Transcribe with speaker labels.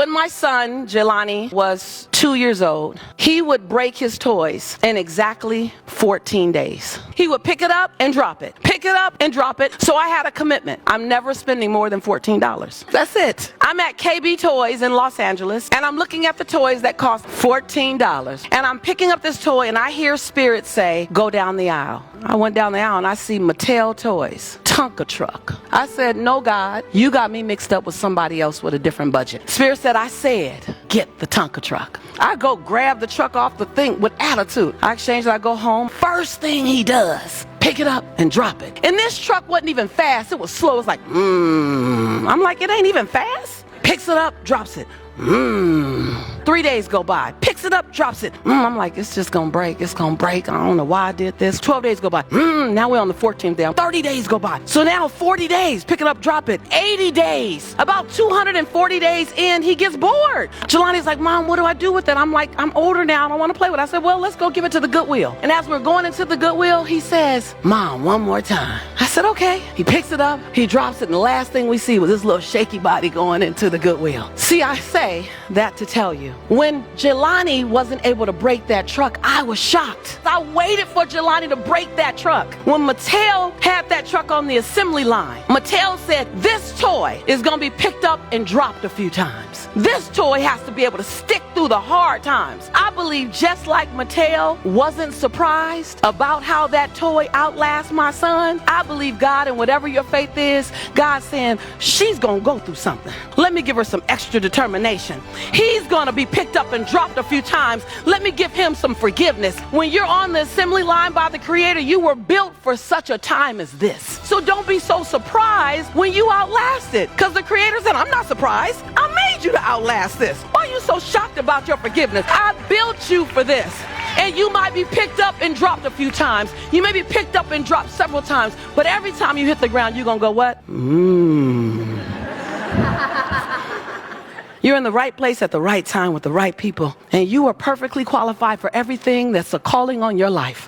Speaker 1: When my son, Jelani, was 2 years old, he would break his toys in exactly 14 days. He would pick it up and drop it. Pick it up and drop it. So I had a commitment. I'm never spending more than $14. That's it. I'm at KB Toys in Los Angeles, and I'm looking at the toys that cost $14. And I'm picking up this toy, and I hear Spirit say, go down the aisle. I went down the aisle, and I see Mattel Toys, Tonka Truck. I said, no, God, you got me mixed up with somebody else with a different budget. Spirit said, I said, get the Tonka Truck. I go grab the truck off the thing with attitude. I exchange it, I go home. First thing he does, pick it up and drop it. And this truck wasn't even fast. It was slow. It's like, I'm like, it ain't even fast. Picks it up, drops it. 3 days go by. Picks it up, drops it. I'm like, it's just gonna break. It's gonna break. I don't know why I did this. 12 days go by. Now we're on the 14th day. 30 days go by. So now 40 days. Pick it up, drop it. 80 days. About 240 days in, he gets bored. Jelani's like, Mom, what do I do with it? I'm like, I'm older now. I don't want to play with it. I said, well, let's go give it to the Goodwill. And as we're going into the Goodwill, he says, Mom, one more time. I said, okay. He picks it up. He drops it. And the last thing we see was this little shaky body going into the Goodwill. See, I say that to tell you, when Jelani wasn't able to break that truck, I was shocked. I waited for Jelani to break that truck. When Mattel had that truck on the assembly line, Mattel said, this toy is going to be picked up and dropped a few times. This toy has to be able to stick through the hard times. I believe just like Mattel wasn't surprised about how that toy outlasts my son, I believe God, and whatever your faith is, God's saying, she's going to go through something. Let me give her some extra determination. He's going to be picked up and dropped a few times. Let me give him some forgiveness. When you're on the assembly line by the Creator, you were built for such a time as this. So don't be so surprised when you outlast it. Because the Creator said, I'm not surprised. I made you to outlast this. Why are you so shocked about your forgiveness? I built you for this. And you might be picked up and dropped a few times. You may be picked up and dropped several times. But every time you hit the ground, you're going to go, what? You're in the right place at the right time with the right people. And you are perfectly qualified for everything that's a calling on your life.